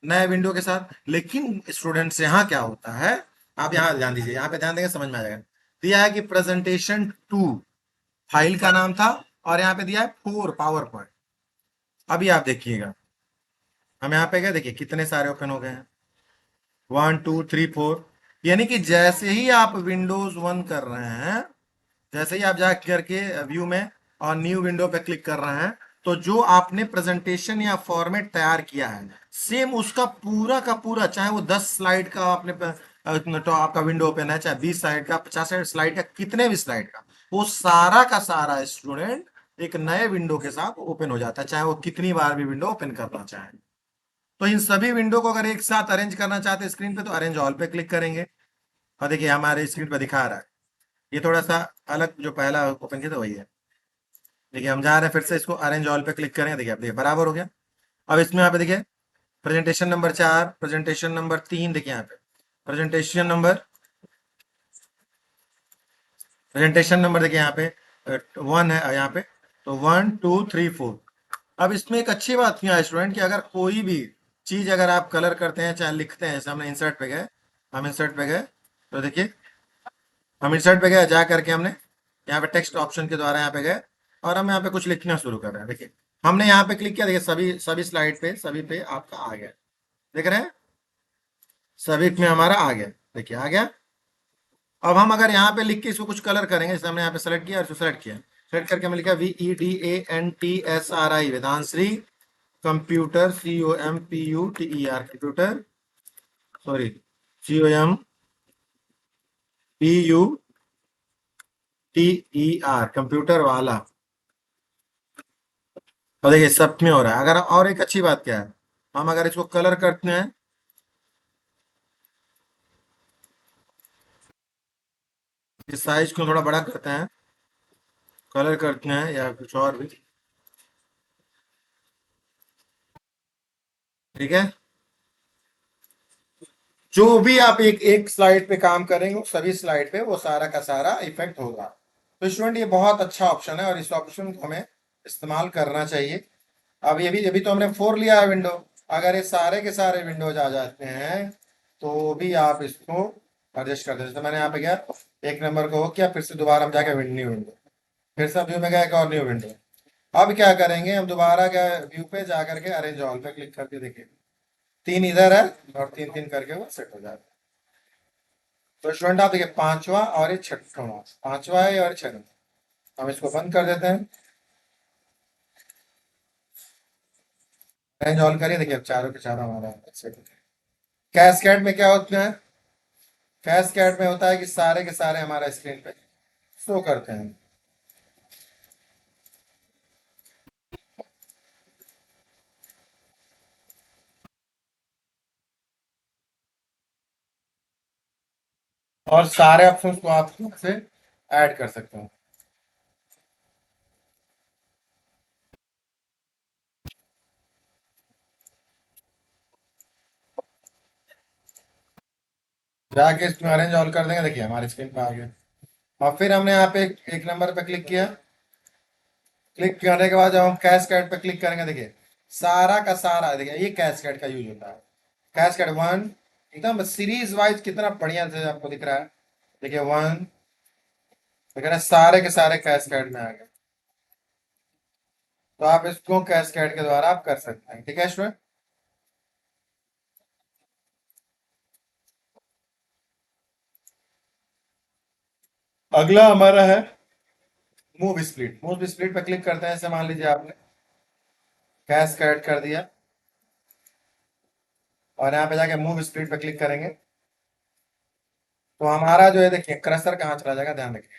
नया विंडो के साथ। लेकिन स्टूडेंट्स यहाँ क्या होता है, आप यहाँ ध्यान दीजिए, यहाँ पे ध्यान देंगे समझ में आ जाएगा। दिया है कि प्रेजेंटेशन 2 फाइल का नाम था, और यहाँ पे दिया है 4 पावर पॉइंट। अभी आप देखिएगा, हम यहाँ पे गए, देखिए कितने सारे ओपन हो गए हैं, 1 2 3 4। यानी कि जैसे ही आप विंडोज 1 कर रहे हैं, जैसे ही आप जा करके व्यू में और न्यू विंडो पे क्लिक कर रहे हैं, तो जो आपने प्रेजेंटेशन या फॉर्मेट तैयार किया है, सेम उसका पूरा का पूरा, चाहे वो 10 स्लाइड का आपने तो आपका विंडो ओपन है, चाहे 20 स्लाइड का, 50 स्लाइड का, कितने भी स्लाइड का, वो सारा का सारा स्टूडेंट एक नए विंडो के साथ ओपन हो जाता है, चाहे वो कितनी बार भी विंडो ओपन करना चाहे। तो इन सभी विंडो को अगर एक साथ अरेंज करना चाहते हैं स्क्रीन पे, तो अरेंज ऑल पे क्लिक करेंगे, और देखिए हमारे स्क्रीन पे दिखा रहा है। ये थोड़ा सा अलग, जो पहला ओपन किया था वही है। देखिए हम जा रहे हैं, फिर से इसको अरेंज ऑल पे क्लिक करेंगे, देखिए अब देखिए बराबर हो गया। अब इसमें यहाँ पे देखिए प्रेजेंटेशन नंबर 4, प्रेजेंटेशन नंबर 3, देखिए यहाँ पे प्रेजेंटेशन नंबर देखिए यहाँ पे 1 है यहाँ पे, तो 1 2 3 4। अब इसमें एक अच्छी बात क्या है स्टूडेंट, कि अगर कोई भी चीज अगर आप कलर करते हैं चाहे लिखते हैं, जैसे हमने इंसर्ट पे गए, हम इंसर्ट पे गए, तो देखिए हम इंसर्ट पे गए, जा करके हमने यहाँ पे टेक्स्ट ऑप्शन के द्वारा यहाँ पे गए और हम यहाँ पे कुछ लिखना शुरू कर रहे हैं। देखिए हमने यहाँ पे क्लिक किया, देखिए सभी सभी स्लाइड पे सभी पे आपका आ गया, देख रहे हैं सभी में हमारा आ गया, देखिए आ गया। अब हम अगर यहाँ पे लिख के इसको कुछ कलर करेंगे, जैसे हमने यहाँ पे सेलेक्ट किया और इसको सेलेक्ट किया, सेलेक्ट करके हमने लिखा VEDANTSRI Vedantsri computer, COMPUTER sorry COMPUTER computer वाला। और देखिए सब में हो रहा है। अगर और एक अच्छी बात क्या है, हम अगर इसको कलर करते हैं, इस साइज को थोड़ा बड़ा करते हैं, कलर करते हैं या कुछ और भी, ठीक है। जो भी आप एक एक स्लाइड पे काम करेंगे सभी स्लाइड पे वो सारा का सारा इफेक्ट होगा। तो स्टूडेंट ये बहुत अच्छा ऑप्शन है और इस ऑप्शन को हमें इस्तेमाल करना चाहिए। अब ये भी, अभी तो हमने 4 लिया है विंडो, अगर ये सारे के सारे विंडोज आ जाते हैं तो भी आप इसको एडजस्ट कर देते। तो मैंने यहाँ पे गया, एक नंबर को हो किया, फिर से दोबारा हम जाके न्यू विंडो, फिर से व्यू में गया एक और न्यू विंडो। अब क्या करेंगे, हम दोबारा गए व्यू पे जा करके अरेंज ऑल पे क्लिक करके देखिए, 3 इधर है और 3 3 करके वो सेट हो जाता है। तो स्टूडेंट आप देखिए पांचवा और ये छठवा, पांचवा है और छठवा, हम इसको बंद कर देते हैं, अरेंज ऑल करिए, देखिए अब चारों के चारों हमारा सेट। कैस्केड में क्या होता है, कैस्केड में होता है कि सारे के सारे हमारा स्क्रीन पे शो करते हैं। और सारे ऑप्शंस को आप से ऐड कर सकते हो। जाके इसमें अरेंज ऑल कर देंगे, देखिए हमारे स्क्रीन पे आ गया। और फिर हमने यहाँ पे एक नंबर पे क्लिक किया, क्लिक करने के बाद जब हम कैस्केड पे क्लिक करेंगे, देखिए सारा का सारा, देखिए ये कैस्केड का यूज होता है। कैस्केड वन एकदम सीरीज वाइज कितना बढ़िया से आपको दिख रहा है, देखिए वन, देख रहे हैं सारे के सारे कैस्केड में आ गए। तो आप इसको कैस्केड के द्वारा आप कर सकते हैं, ठीक है स्टूडेंट। अगला हमारा है मूव स्प्लिट। मूव स्प्लिट पे क्लिक करते हैं, जैसे मान लीजिए आपने कैस्केड कर दिया और यहाँ पे जाके मूव स्प्लिट पे क्लिक करेंगे तो हमारा जो है देखिए क्रसर कहाँ चला जाएगा, ध्यान रखिए,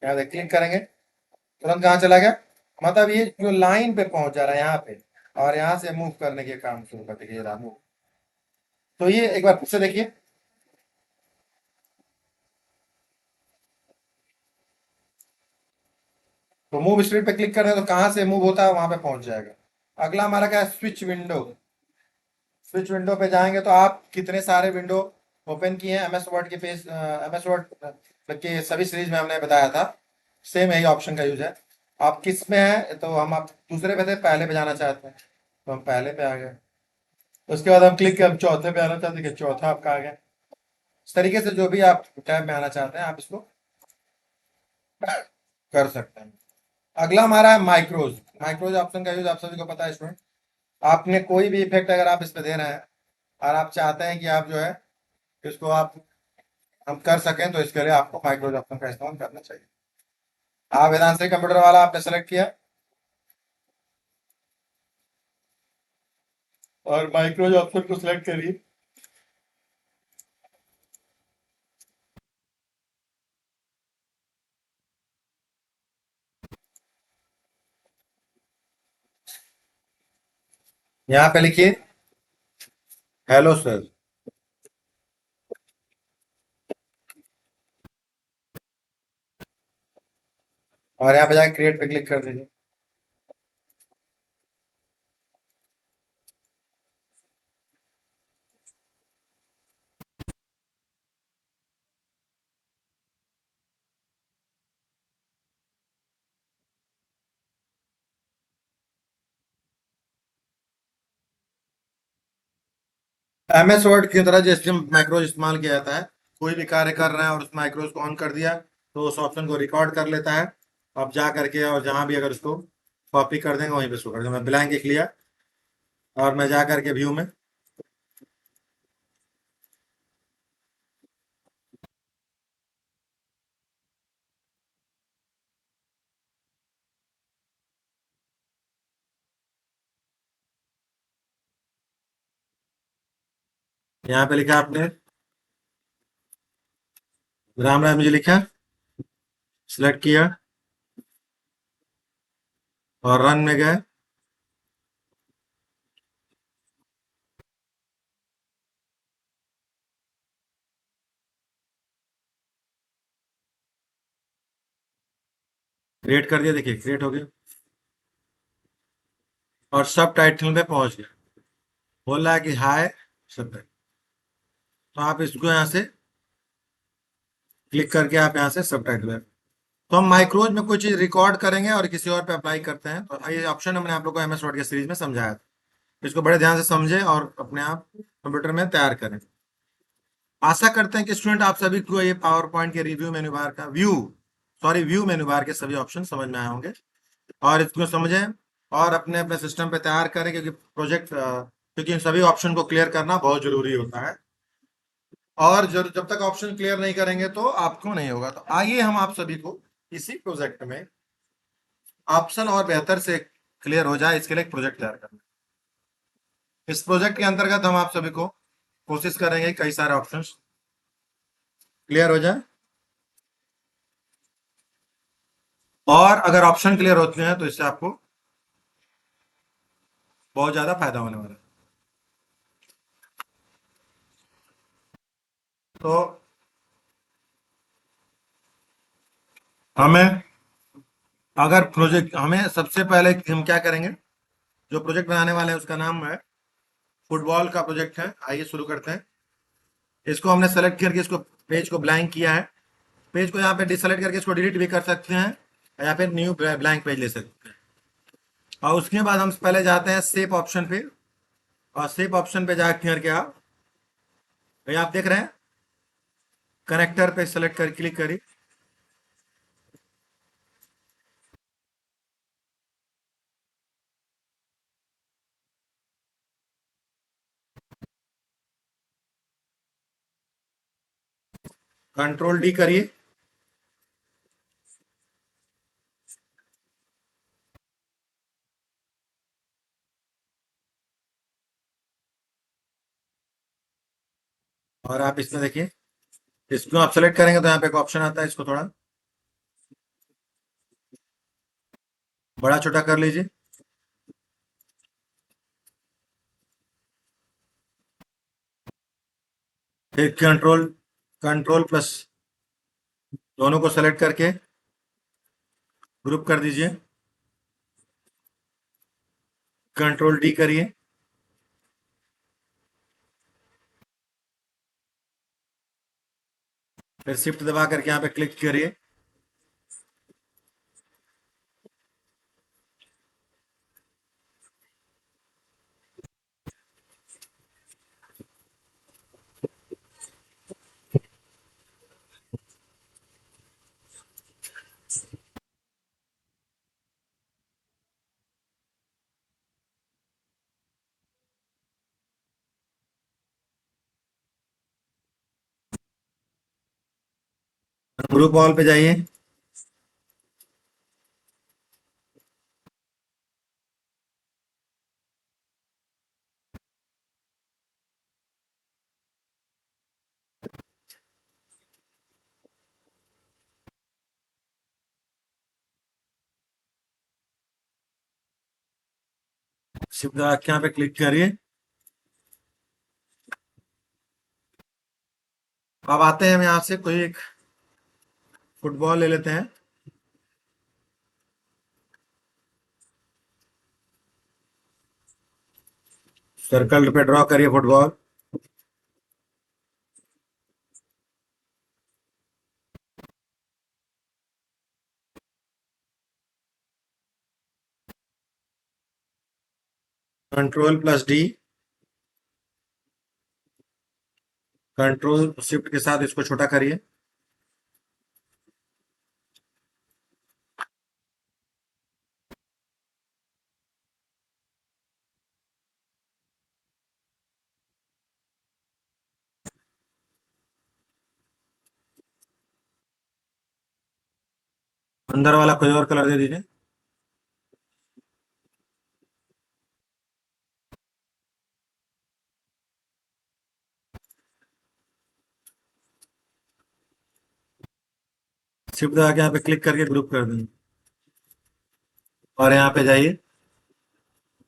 यहाँ देखिए क्लिक करेंगे तुरंत कहाँ चला गया, मतलब ये जो लाइन पे पहुंच जा रहा है यहाँ पे, और यहाँ से मूव करने के काम शुरू कर देखिए रहा मूव। तो ये एक बार फिर से देखिए, तो मूव स्प्लिट पे क्लिक कर रहे हैं तो कहाँ से मूव होता है वहां पे पहुंच जाएगा। अगला हमारा क्या है, स्विच विंडो। स्विच विंडो पे जाएंगे तो आप कितने सारे विंडो ओपन किए हैं, एमएस वर्ड के पेज, एमएस वर्ड के सभी सीरीज में हमने बताया था, सेम यही ऑप्शन का यूज है। आप किस में है, तो हम आप दूसरे पे थे, पहले पे जाना चाहते हैं तो हम पहले पे आ गए। उसके बाद हम क्लिक हम चौथे पे आना चाहते हैं कि चौथा आपका आ गया। इस तरीके से जो भी आप टैब में आना चाहते हैं आप इसको कर सकते हैं। अगला हमारा है माइक्रोज। माइक्रोज ऑप्शन का यूज आप सभी को पता है स्टूडेंट। आपने कोई भी इफेक्ट अगर आप इस पे दे रहे हैं और आप चाहते हैं कि आप जो है इसको आप हम कर सकें तो इसके लिए आपको माइक्रोज ऑप्शन का इस्तेमाल करना चाहिए। आप वेदांत से कंप्यूटर वाला आपने सेलेक्ट किया और माइक्रोज ऑप्शन को सिलेक्ट करिए। यहाँ पे लिखिए हेलो सर, और यहाँ पे जाकर क्रिएट पे क्लिक कर दीजिए। एमएस वर्ड की तरह जैसे माइक्रोज इस्तेमाल किया जाता है कोई भी कार्य कर रहे हैं और उस माइक्रोज को ऑन कर दिया तो उस ऑप्शन को रिकॉर्ड कर लेता है। अब जा करके और जहां भी अगर उसको कॉपी कर देंगे वहीं पे शो कर देंगे। मैं ब्लैंक लिख लिया और मैं जा करके व्यू में यहाँ पे लिखा आपने राम राम जी लिखा, सिलेक्ट किया और रन में गए। क्रिएट कर दिया, देखिए क्रिएट हो गया और सब टाइटल पे पहुंच गया। बोल रहा है कि हाय सब टाइटल। तो आप इसको यहाँ से क्लिक करके आप यहाँ से सब टाइटल है। तो हम माइक्रोज में कोई चीज रिकॉर्ड करेंगे और किसी और पे अप्लाई करते हैं, तो ये ऑप्शन हमने आप लोग को एमएस वर्ड के सीरीज में समझाया था। इसको बड़े ध्यान से समझें और अपने आप कंप्यूटर में तैयार करें। आशा करते हैं कि स्टूडेंट आप सभी को ये पावर पॉइंट के रिव्यू मेनू बार का व्यू मेनू बार के सभी ऑप्शन समझ में आए होंगे और इसको समझें और अपने अपने सिस्टम पे तैयार करें, क्योंकि क्योंकि इन सभी ऑप्शन को क्लियर करना बहुत जरूरी होता है। और जब तक ऑप्शन क्लियर नहीं करेंगे तो आपको नहीं होगा। तो आइए हम आप सभी को इसी प्रोजेक्ट में ऑप्शन और बेहतर से क्लियर हो जाए, इसके लिए एक प्रोजेक्ट तैयार करना है। इस प्रोजेक्ट के अंतर्गत हम आप सभी को कोशिश करेंगे कई सारे ऑप्शंस क्लियर हो जाए, और अगर ऑप्शन क्लियर होते हैं तो इससे आपको बहुत ज्यादा फायदा होने वाला है। तो हमें अगर प्रोजेक्ट हमें सबसे पहले हम क्या करेंगे, जो प्रोजेक्ट बनाने वाले हैं उसका नाम है फुटबॉल का प्रोजेक्ट है। आइए शुरू करते हैं। इसको हमने सेलेक्ट करके इसको पेज को ब्लैंक किया है। पेज को यहाँ पे डिसेलेक्ट करके इसको डिलीट भी कर सकते हैं या फिर न्यू ब्लैंक पेज ले सकते हैं। और उसके बाद हम पहले जाते हैं सेप ऑप्शन पे, और सेप ऑप्शन पे जाकर करके आप ये आप देख रहे हैं कनेक्टर पे सेलेक्ट कर क्लिक करिए। कंट्रोल डी करिए और आप इसमें देखिए, इसको आप सेलेक्ट करेंगे तो यहाँ पे एक ऑप्शन आता है, इसको थोड़ा बड़ा छोटा कर लीजिए। फिर कंट्रोल प्लस दोनों को सेलेक्ट करके ग्रुप कर दीजिए। कंट्रोल डी करिए, फिर शिफ्ट दबा करके यहाँ पे क्लिक करिए। ग्रुप ऑल पे जाइए। शिफ्ट दबा के यहाँ पे क्लिक करिए। अब आते हैं हम यहाँ से कोई एक फुटबॉल ले लेते हैं। सर्कल पे ड्रॉ करिए football. Control plus D, control shift के साथ इसको छोटा करिए। अंदर वाला कोई और कलर दे दीजिए। शिफ्ट दबा के यहाँ पे क्लिक करके ग्रुप कर देंगे। और यहाँ पे जाइए,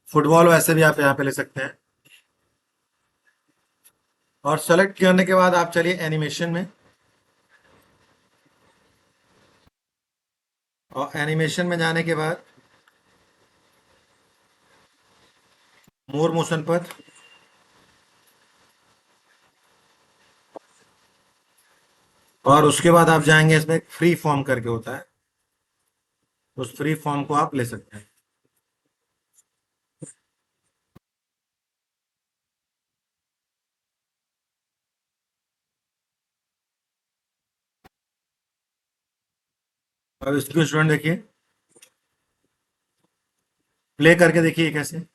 फुटबॉल वैसे भी आप यहाँ पे ले सकते हैं। और सेलेक्ट करने के बाद आप चलिए एनिमेशन में, और एनिमेशन में जाने के बाद मोर मोशन पर, और उसके बाद आप जाएंगे, इसमें एक फ्री फॉर्म करके होता है, उस फ्री फॉर्म को आप ले सकते हैं। अब इसको स्टूडेंट देखिए, प्ले करके देखिए कैसे।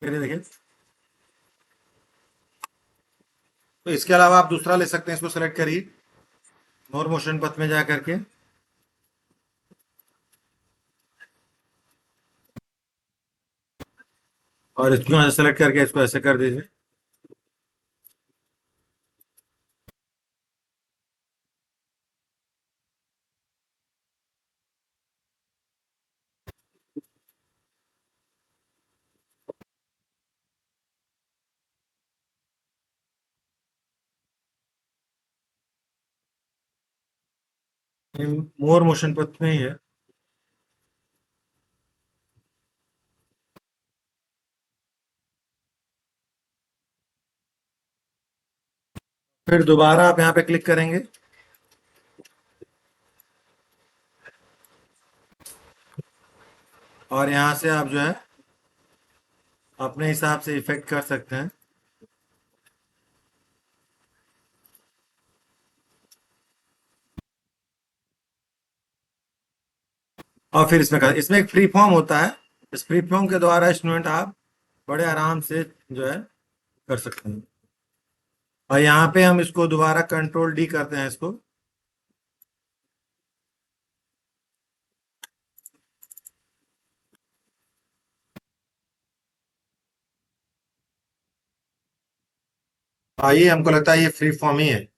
देखिए, तो इसके अलावा आप दूसरा ले सकते हैं, इसको सेलेक्ट करिए मोर मोशन पथ में जा करके, और इसको यहाँ से सेलेक्ट करके इसको ऐसे कर दीजिए। मोर मोशन पथ में ही है। फिर दोबारा आप यहाँ पे क्लिक करेंगे, और यहाँ से आप जो है अपने हिसाब से इफेक्ट कर सकते हैं। और फिर इसमें एक फ्री फॉर्म होता है, इस फ्री फॉर्म के द्वारा स्टूडेंट आप बड़े आराम से जो है कर सकते हैं। और यहाँ पे हम इसको दोबारा कंट्रोल डी करते हैं इसको, आइए, हमको लगता है ये फ्री फॉर्म ही है।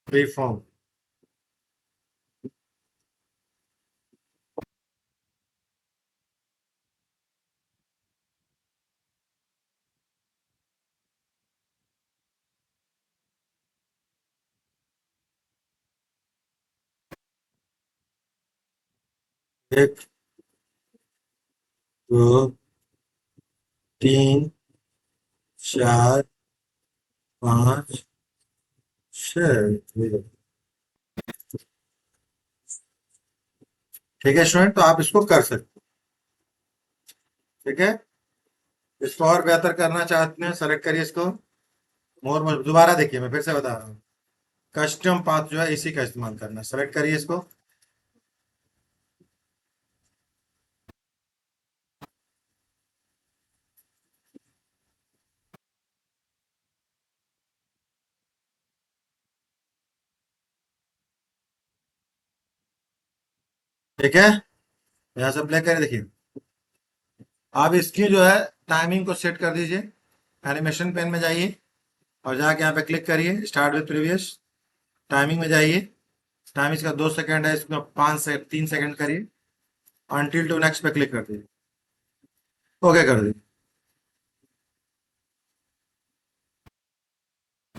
फ्री फॉर्म, एक, दो, तीन, चार, पाँच, छः। ठीक है स्टूडेंट, तो आप इसको कर सकते हैं। ठीक है, इसको और बेहतर करना चाहते हैं, सेलेक्ट करिए इसको, मोर दोबारा देखिए, मैं फिर से बता रहा हूँ, कस्टम पाथ जो है इसी का इस्तेमाल करना, सेलेक्ट करिए इसको। ठीक है, यहाँ से प्ले करिए, देखिए आप इसकी जो है टाइमिंग को सेट कर दीजिए। एनिमेशन पेन में जाइए, और जाके यहाँ पे क्लिक करिए स्टार्ट विथ प्रीवियस, टाइमिंग में जाइए, टाइम इसका 2 सेकंड है, इसको 3 सेकंड करिए, अनटिल टू नेक्स्ट पे क्लिक कर दीजिए, ओके कर दीजिए।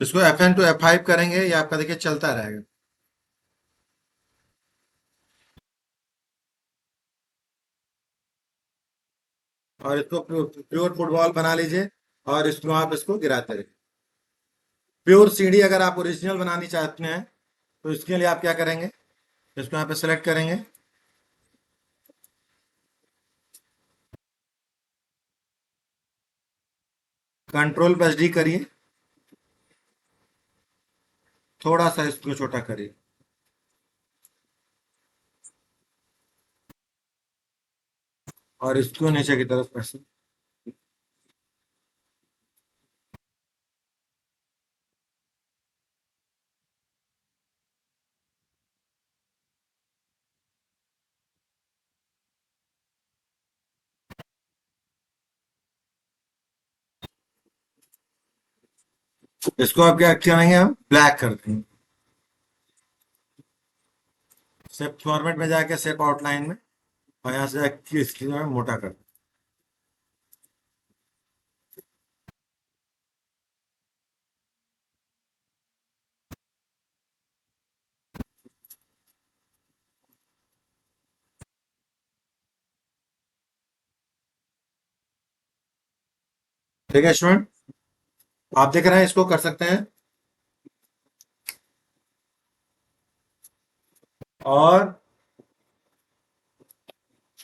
इसको F1 to F5 करेंगे, ये आपका देखिए चलता रहेगा। और इसको प्योर फुटबॉल बना लीजिए और इसको आप इसको गिराते रहिए। प्योर सीढ़ी अगर आप ओरिजिनल बनानी चाहते हैं तो इसके लिए आप क्या करेंगे, इसको यहाँ पे सेलेक्ट करेंगे, कंट्रोल प्लस डी करिए, थोड़ा सा इसको छोटा करिए, और इसको नीचे की तरफ कर सकते। इसको आप क्या करेंगे, हम ब्लैक करते हैं, सेप फॉर्मेट में जाके सेप आउटलाइन में, और यहाँ से जाके इसकी जो है मोटा कर। ठीक है स्टूडेंट, आप देख रहे हैं, इसको कर सकते हैं। और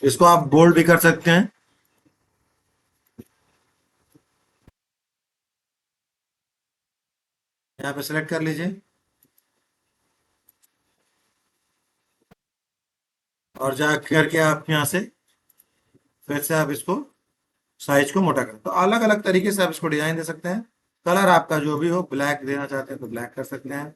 इसको आप बोल्ड भी कर सकते हैं। यहाँ पे सेलेक्ट कर लीजिए और जा करके आप यहाँ से फिर से आप इसको साइज को मोटा करें। तो अलग अलग तरीके से आप इसको डिजाइन दे सकते हैं। कलर आपका जो भी हो, ब्लैक देना चाहते हैं तो ब्लैक कर सकते हैं।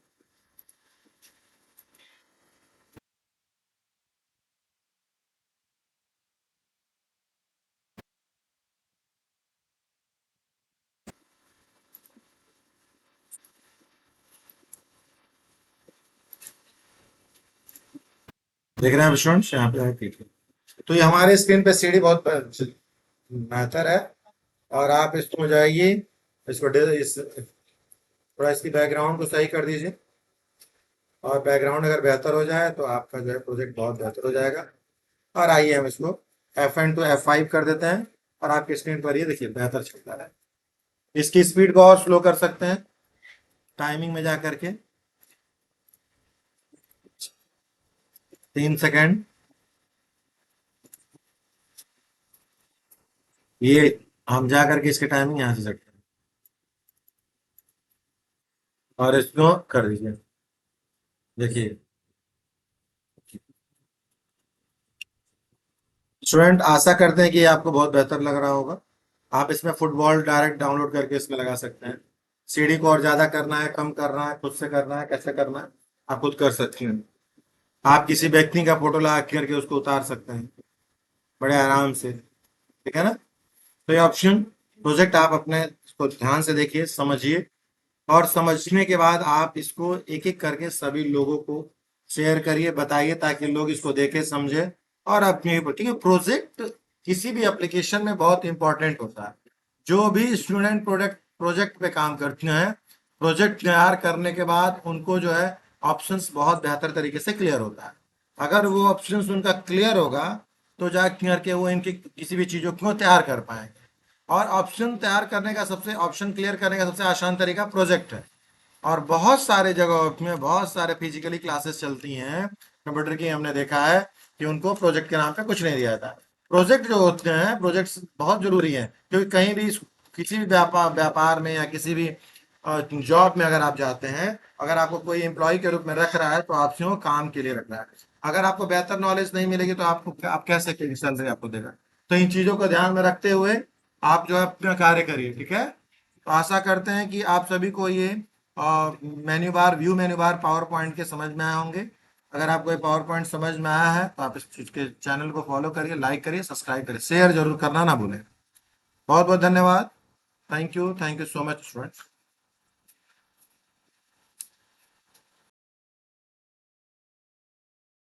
देख रहे हैं स्टूडेंट्स, यहाँ पे है, ठीक है। तो ये हमारे स्क्रीन पे सीढ़ी बहुत बेहतर है। और आप इसको जाइए, इसको थोड़ा इसकी बैकग्राउंड को सही कर दीजिए, और बैकग्राउंड अगर बेहतर हो जाए तो आपका जो है प्रोजेक्ट बहुत बेहतर हो जाएगा। और आइए हम इसको F1 to F5 कर देते हैं, और आपकी स्क्रीन पर ये देखिए बेहतर चलता है। इसकी स्पीड को और स्लो कर सकते हैं, टाइमिंग में जा करके 3 सेकेंड। ये हम जा करके इसके टाइमिंग यहाँ से सेट करें, और इसको कर दीजिए, देखिए। स्टूडेंट, आशा करते हैं कि ये आपको बहुत बेहतर लग रहा होगा। आप इसमें फुटबॉल डायरेक्ट डाउनलोड करके इसमें लगा सकते हैं। सीडी को और ज्यादा करना है, कम करना है, खुद से करना है, कैसे करना है, आप खुद कर सकते हैं। आप किसी व्यक्ति का फोटो लगा करके उसको उतार सकते हैं बड़े आराम से, ठीक है ना। तो ये ऑप्शन प्रोजेक्ट आप अपने इसको ध्यान से देखिए, समझिए, और समझने के बाद आप इसको एक एक करके सभी लोगों को शेयर करिए, बताइए, ताकि लोग इसको देखें, समझे और अपने ऊपर। ठीक है, प्रोजेक्ट किसी भी एप्लीकेशन में बहुत इंपॉर्टेंट होता है। जो भी स्टूडेंट प्रोडक्ट प्रोजेक्ट पे काम करते हैं, प्रोजेक्ट तैयार करने के बाद उनको जो है ऑप्शंस बहुत बेहतर तरीके से क्लियर होता है। अगर वो ऑप्शंस उनका क्लियर होगा तो जा करके वो इनकी किसी भी चीज़ों को तैयार कर पाएंगे। और ऑप्शन क्लियर करने का सबसे आसान तरीका प्रोजेक्ट है। और बहुत सारे जगहों में बहुत सारे फिजिकली क्लासेस चलती हैं कंप्यूटर की, हमने देखा है कि उनको प्रोजेक्ट के नाम पे कुछ नहीं दिया जाता। प्रोजेक्ट जो होते हैं, प्रोजेक्ट्स बहुत जरूरी है, क्योंकि कहीं भी किसी भी व्यापार में या किसी भी जॉब में अगर आप जाते हैं, अगर आपको कोई एम्प्लॉय के रूप में रख रहा है तो आपसे वो काम के लिए रख रहा है। अगर आपको बेहतर नॉलेज नहीं मिलेगी तो आप कैसे सैलरी आपको देगा। तो इन चीजों को ध्यान में रखते हुए आप जो है अपना कार्य करिए, ठीक है। तो आशा करते हैं कि आप सभी को ये view menu bar power point के समझ में आए होंगे। अगर आपको ये पावर पॉइंट समझ में आया है तो आप इस चीज के चैनल को फॉलो करिए, लाइक करिए, सब्सक्राइब करिए, शेयर जरूर करना ना भूलें। बहुत बहुत धन्यवाद। Thank you so much students.